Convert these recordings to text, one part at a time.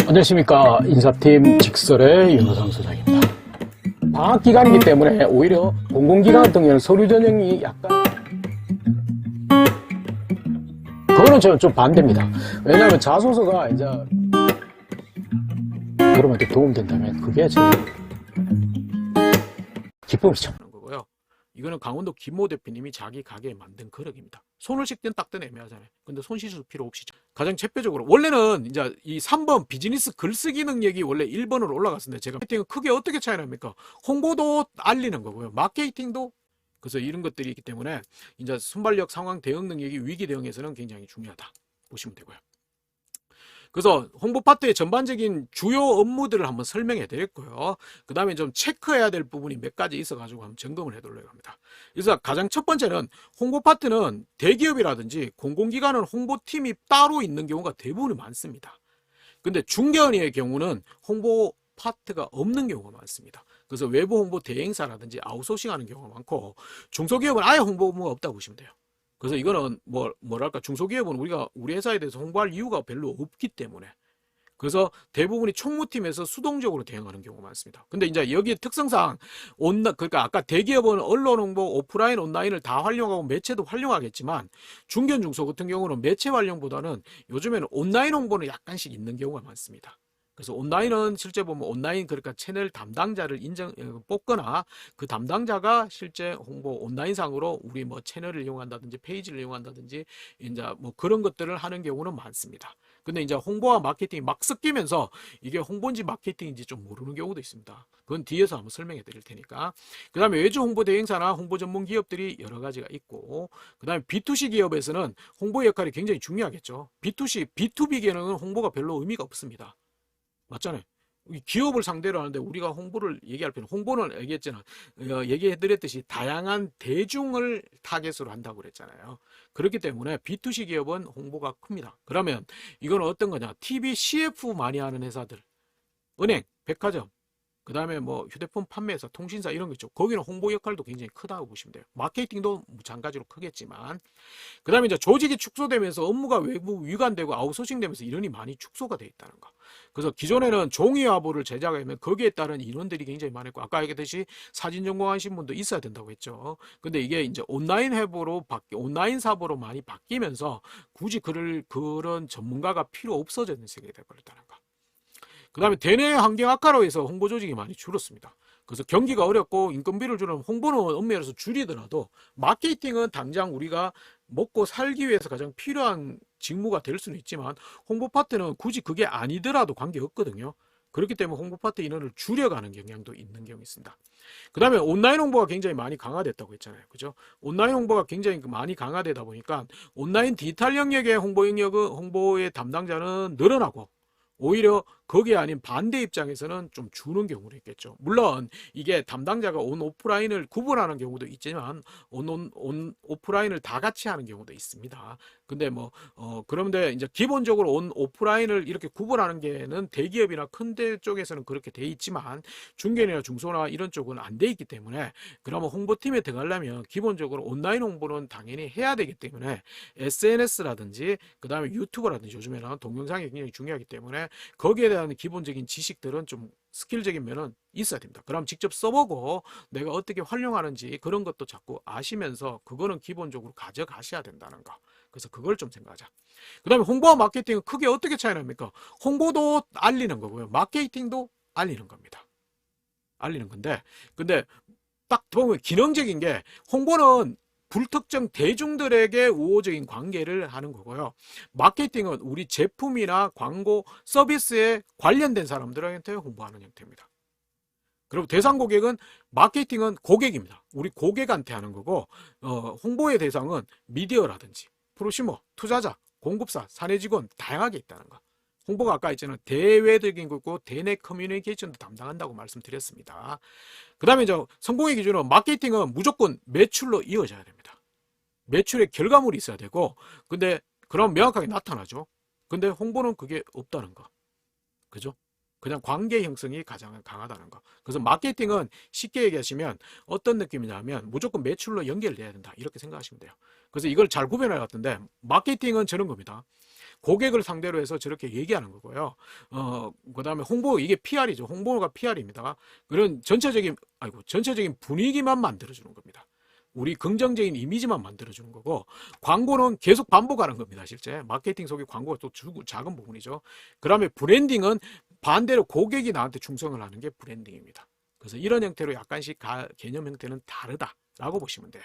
안녕하십니까. 인사팀 직설의 윤호상 소장입니다. 방학 기간이기 때문에 오히려 공공기관 같은 경우는 서류 전형이 약간 그거는 저는 좀 반대입니다. 왜냐하면 자소서가 이제 여러분한테 도움된다면 그게 제 기쁨이죠. 거고요. 이거는 강원도 김모 대표님이 자기 가게에 만든 그릇입니다. 손을 씻든 닦든 애매하잖아요. 근데 손 씻을 필요 없이 가장 대표적으로 원래는 이제 이 3번 비즈니스 글쓰기 능력이 원래 1번으로 올라갔었는데 제가 마케팅은 크게 어떻게 차이 납니까? 홍보도 알리는 거고요. 마케팅도 그래서 이런 것들이 있기 때문에 이제 순발력 상황 대응 능력이 위기 대응에서는 굉장히 중요하다 보시면 되고요. 그래서 홍보 파트의 전반적인 주요 업무들을 한번 설명해 드렸고요. 그 다음에 좀 체크해야 될 부분이 몇 가지 있어가지고 한번 점검을 해보려고 합니다. 그래서 가장 첫 번째는 홍보 파트는 대기업이라든지 공공기관은 홍보팀이 따로 있는 경우가 대부분 많습니다. 근데 중견의 경우는 홍보 파트가 없는 경우가 많습니다. 그래서 외부 홍보 대행사라든지 아웃소싱 하는 경우가 많고 중소기업은 아예 홍보 업무가 없다고 보시면 돼요. 그래서 이거는 뭐랄까 중소기업은 우리 회사에 대해서 홍보할 이유가 별로 없기 때문에 그래서 대부분이 총무팀에서 수동적으로 대응하는 경우가 많습니다. 근데 이제 여기 특성상 그러니까 아까 대기업은 언론 홍보, 오프라인, 온라인을 다 활용하고 매체도 활용하겠지만 중견 중소 같은 경우는 매체 활용보다는 요즘에는 온라인 홍보는 약간씩 있는 경우가 많습니다. 그래서 온라인은 실제 보면 온라인 그러니까 채널 담당자를 뽑거나 그 담당자가 실제 홍보 온라인상으로 우리 뭐 채널을 이용한다든지 페이지를 이용한다든지 이제 뭐 그런 것들을 하는 경우는 많습니다. 근데 이제 홍보와 마케팅이 막 섞이면서 이게 홍보인지 마케팅인지 좀 모르는 경우도 있습니다. 그건 뒤에서 한번 설명해 드릴 테니까. 그 다음에 외주 홍보 대행사나 홍보 전문 기업들이 여러 가지가 있고, 그 다음에 B2C 기업에서는 홍보 역할이 굉장히 중요하겠죠. B2C, B2B에는 홍보가 별로 의미가 없습니다. 맞잖아요. 기업을 상대로 하는데 우리가 홍보를 얘기할 필요는 홍보는 얘기해드렸듯이 다양한 대중을 타겟으로 한다고 그랬잖아요. 그렇기 때문에 B2C 기업은 홍보가 큽니다. 그러면 이건 어떤 거냐? TV, CF 많이 하는 회사들, 은행, 백화점, 그 다음에 뭐 휴대폰 판매사, 통신사 이런 거 있죠. 거기는 홍보 역할도 굉장히 크다고 보시면 돼요. 마케팅도 마찬가지로 크겠지만 그 다음에 이제 조직이 축소되면서 업무가 외부 위관되고 아웃소싱 되면서 인원이 많이 축소가 돼 있다는 거. 그래서 기존에는 종이화보를 제작하면 거기에 따른 인원들이 굉장히 많았고 아까 얘기했듯이 사진 전공하신 분도 있어야 된다고 했죠. 근데 이게 이제 온라인 사보로 많이 바뀌면서 굳이 그런 전문가가 필요 없어지는 세계가 돼버렸다는 거. 그 다음에 대내 환경 악화로 해서 홍보 조직이 많이 줄었습니다. 그래서 경기가 어렵고 인건비를 줄이면 홍보는 엄밀해서 줄이더라도 마케팅은 당장 우리가 먹고 살기 위해서 가장 필요한 직무가 될 수는 있지만 홍보 파트는 굳이 그게 아니더라도 관계없거든요. 그렇기 때문에 홍보 파트 인원을 줄여가는 경향도 있는 경우 있습니다. 그 다음에 온라인 홍보가 굉장히 많이 강화됐다고 했잖아요. 그죠? 온라인 홍보가 굉장히 많이 강화되다 보니까 온라인 디지털 영역의 홍보의 담당자는 늘어나고 오히려 거기에 아닌 반대 입장에서는 좀 주는 경우도 있겠죠. 물론 이게 담당자가 온 오프라인을 구분하는 경우도 있지만 온 오프라인을 다 같이 하는 경우도 있습니다. 근데 그런데 이제 기본적으로 온 오프라인을 이렇게 구분하는 게는 대기업이나 큰 데 쪽에서는 그렇게 돼 있지만 중견이나 중소나 이런 쪽은 안 돼 있기 때문에 그러면 홍보팀에 들어가려면 기본적으로 온라인 홍보는 당연히 해야 되기 때문에 SNS라든지 그 다음에 유튜브라든지 요즘에는 동영상이 굉장히 중요하기 때문에 거기에 대한 기본적인 지식들은 좀 스킬적인 면은 있어야 됩니다. 그럼 직접 써보고 내가 어떻게 활용하는지 그런 것도 자꾸 아시면서 그거는 기본적으로 가져가셔야 된다는 거. 그래서 그걸 좀 생각하자. 그 다음에 홍보와 마케팅은 크게 어떻게 차이 납니까? 홍보도 알리는 거고요. 마케팅도 알리는 겁니다. 알리는 건데 근데 딱 보면 기능적인 게 홍보는 불특정 대중들에게 우호적인 관계를 하는 거고요. 마케팅은 우리 제품이나 광고, 서비스에 관련된 사람들한테 홍보하는 형태입니다. 그리고 대상 고객은 마케팅은 고객입니다. 우리 고객한테 하는 거고 홍보의 대상은 미디어라든지 프로슈머, 투자자, 공급사, 사내 직원 다양하게 있다는 거. 홍보가 아까 있잖아요. 대외적인 거고 대내 커뮤니케이션도 담당한다고 말씀드렸습니다. 그 다음에 이제 성공의 기준은 마케팅은 무조건 매출로 이어져야 됩니다. 매출의 결과물이 있어야 되고 근데 그럼 명확하게 나타나죠. 근데 홍보는 그게 없다는 거. 그죠? 그냥 관계 형성이 가장 강하다는 거. 그래서 마케팅은 쉽게 얘기하시면 어떤 느낌이냐면 무조건 매출로 연결돼야 된다. 이렇게 생각하시면 돼요. 그래서 이걸 잘 구별해 놨던데 마케팅은 저런 겁니다. 고객을 상대로 해서 저렇게 얘기하는 거고요. 그다음에 홍보, 이게 PR이죠. 홍보가 PR입니다. 그런 전체적인 분위기만 만들어주는 겁니다. 우리 긍정적인 이미지만 만들어주는 거고, 광고는 계속 반복하는 겁니다. 실제 마케팅 속에 광고가 또 작은 부분이죠. 그 다음에 브랜딩은 반대로 고객이 나한테 충성을 하는 게 브랜딩입니다. 그래서 이런 형태로 약간씩 개념 형태는 다르다라고 보시면 돼요.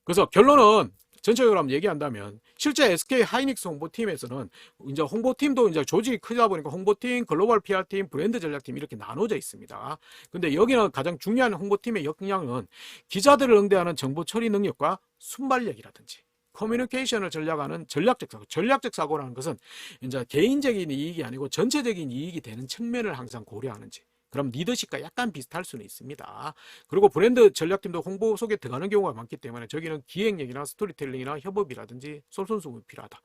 그래서 결론은 전체적으로 한번 얘기한다면, 실제 SK 하이닉스 홍보팀에서는 이제 홍보팀도 이제 조직이 크다 보니까 홍보팀, 글로벌 PR팀, 브랜드 전략팀 이렇게 나눠져 있습니다. 근데 여기는 가장 중요한 홍보팀의 역량은 기자들을 응대하는 정보 처리 능력과 순발력이라든지 커뮤니케이션을 전략하는 전략적 사고라는 것은 이제 개인적인 이익이 아니고 전체적인 이익이 되는 측면을 항상 고려하는지, 그럼 리더십과 약간 비슷할 수는 있습니다. 그리고 브랜드 전략팀도 홍보 속에 들어가는 경우가 많기 때문에 저기는 기획력이나 스토리텔링이나 협업이라든지 솔선수범이 필요하다.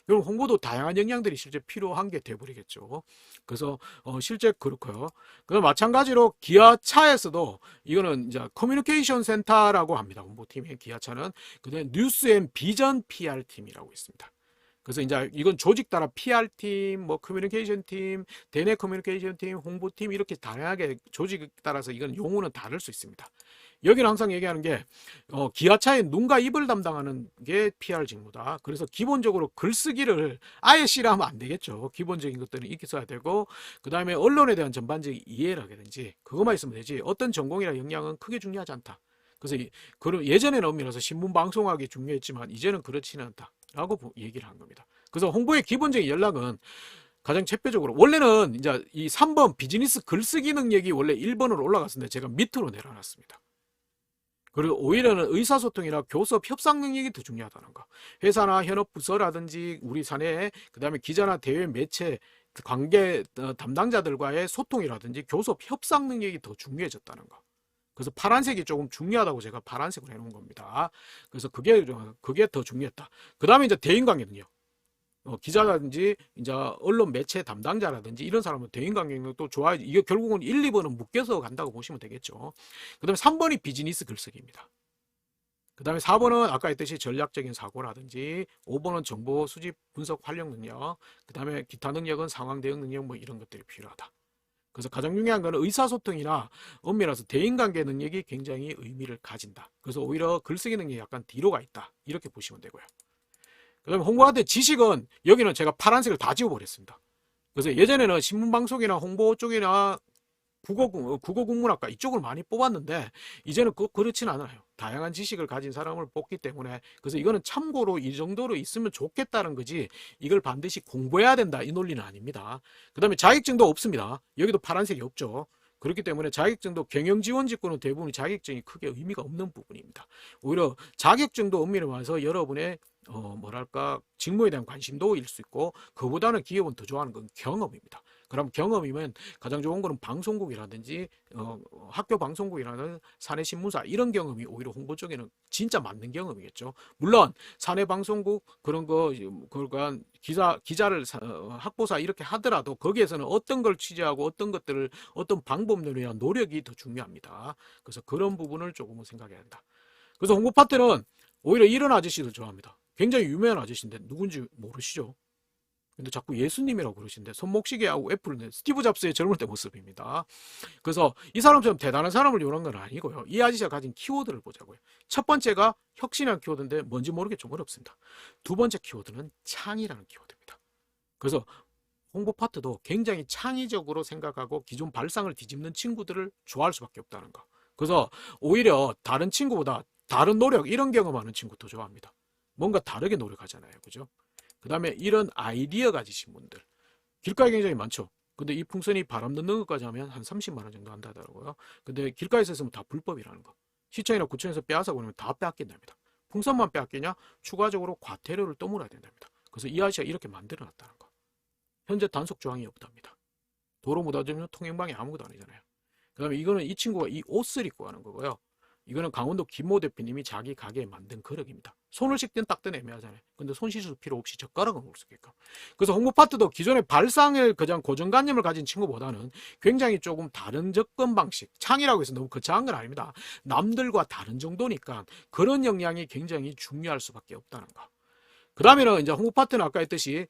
그럼 홍보도 다양한 역량들이 실제 필요한 게 돼버리겠죠. 그래서 실제 그렇고요. 그럼 마찬가지로 기아차에서도 이거는 이제 커뮤니케이션 센터라고 합니다. 홍보팀의 기아차는 그다음에 뉴스 앤 비전 PR팀이라고 있습니다. 그래서 이제 이건 조직 따라 PR팀, 뭐 커뮤니케이션 팀, 대내 커뮤니케이션 팀, 홍보팀 이렇게 다양하게 조직 따라서 이건 용어는 다를 수 있습니다. 여기는 항상 얘기하는 게 기아차의 눈과 입을 담당하는 게 PR 직무다. 그래서 기본적으로 글쓰기를 아예 싫어하면 안 되겠죠. 기본적인 것들은 익혀야 되고, 그 다음에 언론에 대한 전반적인 이해를 하든지 그것만 있으면 되지 어떤 전공이나 역량은 크게 중요하지 않다. 그래서 예전에는 엄밀해서 신문 방송하기 중요했지만 이제는 그렇지는 않다 라고 얘기를 한 겁니다. 그래서 홍보의 기본적인 연락은 가장 대표적으로 원래는 이제 이 3번 비즈니스 글쓰기 능력이 원래 1번으로 올라갔었는데 제가 밑으로 내려놨습니다. 그리고 오히려는 의사소통이나 교섭 협상 능력이 더 중요하다는 거. 회사나 현업 부서라든지 우리 사내에, 그 다음에 기자나 대외 매체 관계 담당자들과의 소통이라든지 교섭 협상 능력이 더 중요해졌다는 거. 그래서 파란색이 조금 중요하다고 제가 파란색으로 해놓은 겁니다. 그래서 그게 더 중요했다. 그 다음에 이제 대인관계는요. 기자라든지 이제 언론 매체 담당자라든지 이런 사람은 대인관계는 또 좋아야지. 이게 결국은 1, 2번은 묶여서 간다고 보시면 되겠죠. 그 다음에 3번이 비즈니스 글쓰기입니다. 그 다음에 4번은 아까 했듯이 전략적인 사고라든지, 5번은 정보 수집 분석 활용 능력, 그 다음에 기타 능력은 상황 대응 능력 뭐 이런 것들이 필요하다. 그래서 가장 중요한 거는 의사소통이나 엄밀해서 대인관계 능력이 굉장히 의미를 가진다. 그래서 오히려 글쓰기 능력이 약간 뒤로 가 있다. 이렇게 보시면 되고요. 그 다음에 홍보하는데 지식은 여기는 제가 파란색을 다 지워버렸습니다. 그래서 예전에는 신문방송이나 홍보 쪽이나 국어국문학과 이쪽을 많이 뽑았는데 이제는 그렇진 않아요. 다양한 지식을 가진 사람을 뽑기 때문에, 그래서 이거는 참고로 이 정도로 있으면 좋겠다는 거지 이걸 반드시 공부해야 된다 이 논리는 아닙니다. 그 다음에 자격증도 없습니다. 여기도 파란색이 없죠. 그렇기 때문에 자격증도 경영지원직군은 대부분 자격증이 크게 의미가 없는 부분입니다. 오히려 자격증도 엄밀히 말해서 여러분의 직무에 대한 관심도일 수 있고, 그보다는 기업은 더 좋아하는 건 경험입니다. 그럼 경험이면 가장 좋은 거는 방송국이라든지 학교 방송국이라는 사내신문사 이런 경험이 오히려 홍보 쪽에는 진짜 맞는 경험이겠죠. 물론 사내 방송국 그런 거 그러니까 기자를 학보사 이렇게 하더라도 거기에서는 어떤 걸 취재하고 어떤 것들을 어떤 방법론이나 노력이 더 중요합니다. 그래서 그런 부분을 조금은 생각해야 한다. 그래서 홍보 파트는 오히려 이런 아저씨들 좋아합니다. 굉장히 유명한 아저씨인데 누군지 모르시죠? 근데 자꾸 예수님이라고 그러시는데 손목시계하고 애플은 스티브 잡스의 젊을 때 모습입니다. 그래서 이 사람처럼 대단한 사람을 요구한 건 아니고요. 이 아저씨가 가진 키워드를 보자고요. 첫 번째가 혁신이라는 키워드인데 뭔지 모르게 좀 어렵습니다. 두 번째 키워드는 창의라는 키워드입니다. 그래서 홍보 파트도 굉장히 창의적으로 생각하고 기존 발상을 뒤집는 친구들을 좋아할 수밖에 없다는 거. 그래서 오히려 다른 친구보다 다른 노력 이런 경험하는 친구 더 좋아합니다. 뭔가 다르게 노력하잖아요. 그죠? 그 다음에 이런 아이디어 가지신 분들 길가에 굉장히 많죠. 근데 이 풍선이 바람 넣는 것까지 하면 한 30만 원 정도 한다더라고요. 근데 길가에서 있으면 다 불법이라는 거. 시청이나 구청에서 빼앗아 버리면 다 빼앗긴답니다. 풍선만 빼앗기냐? 추가적으로 과태료를 또 물어야 된답니다. 그래서 이 아저씨가 이렇게 만들어 놨다는 거. 현재 단속 조항이 없답니다. 도로 묻어주면 통행방해 아무것도 아니잖아요. 그 다음에 이거는 이 친구가 이 옷을 입고 하는 거고요. 이거는 강원도 김모 대표님이 자기 가게에 만든 그릇입니다. 손을 씻든 닦든 애매하잖아요. 근데 손 씻을 필요 없이 젓가락은 올 수 있게끔. 그래서 홍보 파트도 기존의 발상을 그냥 고정관념을 가진 친구보다는 굉장히 조금 다른 접근 방식, 창의라고 해서 너무 거창한 건 아닙니다. 남들과 다른 정도니까 그런 역량이 굉장히 중요할 수밖에 없다는 거. 그 다음에는 이제 홍보 파트는 아까 했듯이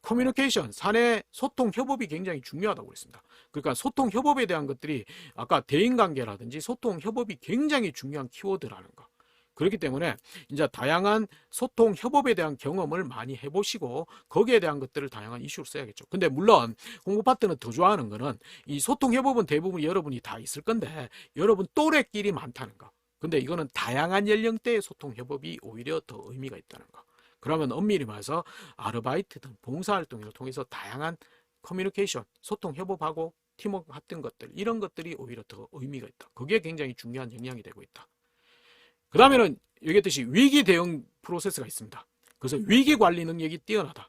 커뮤니케이션, 사내 소통, 협업이 굉장히 중요하다고 그랬습니다. 그러니까 소통, 협업에 대한 것들이 아까 대인관계라든지 소통, 협업이 굉장히 중요한 키워드라는 거. 그렇기 때문에 이제 다양한 소통, 협업에 대한 경험을 많이 해보시고 거기에 대한 것들을 다양한 이슈로 써야겠죠. 근데 물론 홍보 파트는 더 좋아하는 거는 이 소통, 협업은 대부분 여러분이 다 있을 건데 여러분 또래끼리 많다는 거. 근데 이거는 다양한 연령대의 소통, 협업이 오히려 더 의미가 있다는 거. 그러면 엄밀히 말해서 아르바이트 등 봉사활동을 통해서 다양한 커뮤니케이션, 소통, 협업하고 팀워크 같은 것들 이런 것들이 오히려 더 의미가 있다. 그게 굉장히 중요한 영향이 되고 있다. 그 다음에는 얘기했듯이 위기 대응 프로세스가 있습니다. 그래서 위기 관리 능력이 뛰어나다.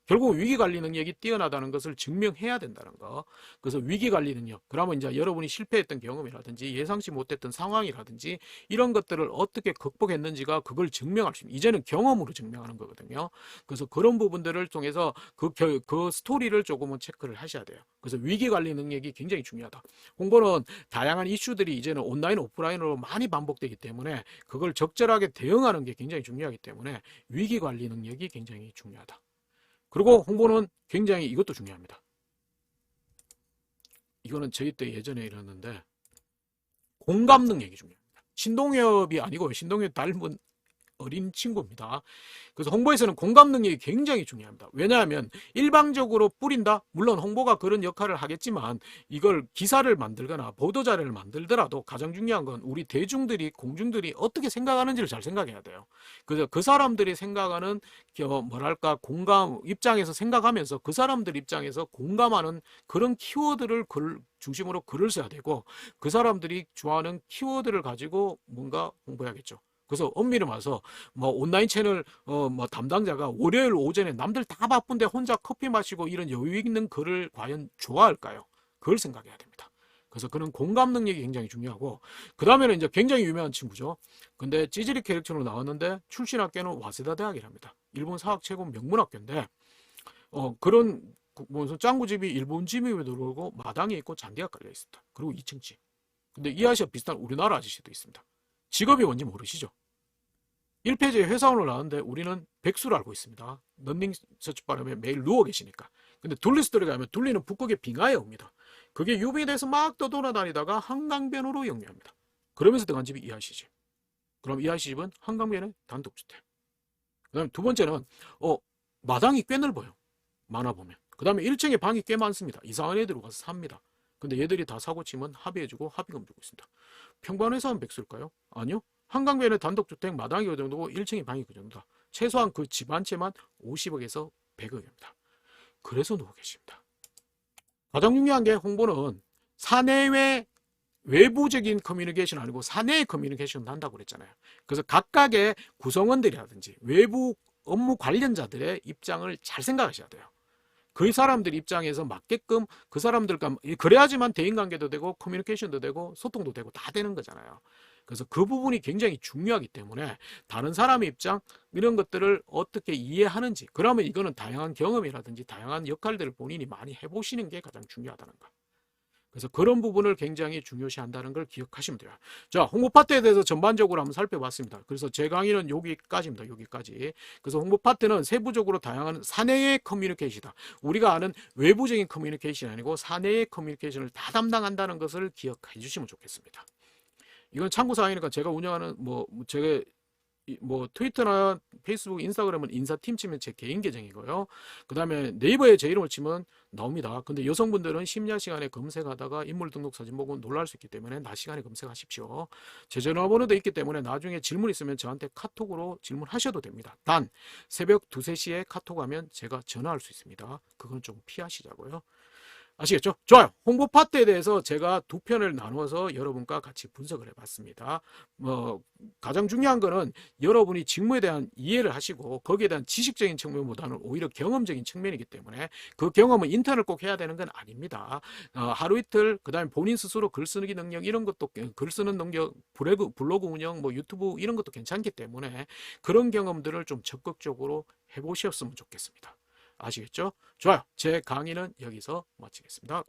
결국 위기 관리 능력이 뛰어나다는 것을 증명해야 된다는 거. 그래서 위기 관리 능력. 그러면 이제 여러분이 실패했던 경험이라든지 예상치 못했던 상황이라든지 이런 것들을 어떻게 극복했는지가 그걸 증명할 수 있는. 이제는 경험으로 증명하는 거거든요. 그래서 그런 부분들을 통해서 그 스토리를 조금은 체크를 하셔야 돼요. 그래서 위기 관리 능력이 굉장히 중요하다. 홍보는 다양한 이슈들이 이제는 온라인, 오프라인으로 많이 반복되기 때문에 그걸 적절하게 대응하는 게 굉장히 중요하기 때문에 위기 관리 능력이 굉장히 중요하다. 그리고 홍보는 굉장히 이것도 중요합니다. 이거는 저희 때 예전에 이랬는데 공감 능력이 중요합니다. 신동엽이 아니고요. 신동엽 닮은 어린 친구입니다. 그래서 홍보에서는 공감 능력이 굉장히 중요합니다. 왜냐하면 일방적으로 뿌린다? 물론 홍보가 그런 역할을 하겠지만 이걸 기사를 만들거나 보도자료를 만들더라도 가장 중요한 건 우리 대중들이, 공중들이 어떻게 생각하는지를 잘 생각해야 돼요. 그래서 그 사람들이 생각하는 뭐랄까 공감 입장에서 생각하면서 그 사람들 입장에서 공감하는 그런 키워드를 중심으로 글을 써야 되고 그 사람들이 좋아하는 키워드를 가지고 뭔가 홍보해야겠죠. 그래서 엄밀히 말해서 뭐 온라인 채널 뭐 담당자가 월요일 오전에 남들 다 바쁜데 혼자 커피 마시고 이런 여유 있는 글을 과연 좋아할까요? 그걸 생각해야 됩니다. 그래서 그런 공감 능력이 굉장히 중요하고 그 다음에는 이제 굉장히 유명한 친구죠. 근데 찌질이 캐릭터로 나왔는데 출신 학교는 와세다 대학이랍니다. 일본 사학 최고 명문학교인데 그런 무슨 짱구집이 일본 집임에도 불구하고 마당에 있고 잔디가 깔려 있습니다. 그리고 2층 집. 근데 이 아저씨와 비슷한 우리나라 아저씨도 있습니다. 직업이 뭔지 모르시죠? 1페이지에 회사원을 나왔는데 우리는 백수를 알고 있습니다. 런닝 서치 바람에 매일 누워 계시니까. 근데 둘리스토리가 하면 둘리는 북극의 빙하에 옵니다. 그게 유빙이 돼서 막 떠돌아다니다가 한강변으로 영위합니다. 그러면서 들어간 집이 이 아저씨 집. 그럼 이 아저씨 집은 한강변에 단독주택. 그 다음에 두 번째는 마당이 꽤 넓어요. 많아 보면. 그 다음에 1층에 방이 꽤 많습니다. 이상한 애들 와서 삽니다. 근데 얘들이 다 사고 치면 합의해주고 합의금 주고 있습니다. 평범한 사람 백수일까요? 아니요. 한강변에 단독주택 마당이 그 정도고 1층에 방이 그 정도다. 최소한 그 집 한 채만 50억에서 100억입니다. 그래서 누워 계십니다. 가장 중요한 게 홍보는 사내외 외부적인 커뮤니케이션 아니고 사내의 커뮤니케이션을 한다고 그랬잖아요. 그래서 각각의 구성원들이라든지 외부 업무 관련자들의 입장을 잘 생각하셔야 돼요. 그 사람들 입장에서 맞게끔 그 사람들과 그래야지만 대인관계도 되고 커뮤니케이션도 되고 소통도 되고 다 되는 거잖아요. 그래서 그 부분이 굉장히 중요하기 때문에 다른 사람의 입장 이런 것들을 어떻게 이해하는지 그러면 이거는 다양한 경험이라든지 다양한 역할들을 본인이 많이 해보시는 게 가장 중요하다는 거. 그래서 그런 부분을 굉장히 중요시한다는 걸 기억하시면 돼요. 자, 홍보 파트에 대해서 전반적으로 한번 살펴봤습니다. 그래서 제 강의는 여기까지입니다. 여기까지. 그래서 홍보 파트는 세부적으로 다양한 사내의 커뮤니케이션이다. 우리가 아는 외부적인 커뮤니케이션이 아니고 사내의 커뮤니케이션을 다 담당한다는 것을 기억해 주시면 좋겠습니다. 이건 참고사항이니까 제가 운영하는 제가 트위터나 페이스북, 인스타그램은 인사팀 치면 제 개인 계정이고요. 그 다음에 네이버에 제 이름을 치면 나옵니다. 근데 여성분들은 심야 시간에 검색하다가 인물 등록 사진 보고 놀랄 수 있기 때문에 낮 시간에 검색하십시오. 제 전화번호도 있기 때문에 나중에 질문 있으면 저한테 카톡으로 질문하셔도 됩니다. 단 새벽 2, 3시에 카톡하면 제가 전화할 수 있습니다. 그건 좀 피하시자고요. 아시겠죠? 좋아요. 홍보 파트에 대해서 제가 두 편을 나누어서 여러분과 같이 분석을 해봤습니다. 가장 중요한 거는 여러분이 직무에 대한 이해를 하시고 거기에 대한 지식적인 측면보다는 오히려 경험적인 측면이기 때문에 그 경험은 인턴을 꼭 해야 되는 건 아닙니다. 하루 이틀 그다음에 본인 스스로 글 쓰기 능력 이런 것도 글 쓰는 능력 블로그 운영 유튜브 이런 것도 괜찮기 때문에 그런 경험들을 좀 적극적으로 해보셨으면 좋겠습니다. 아시겠죠? 좋아요. 제 강의는 여기서 마치겠습니다.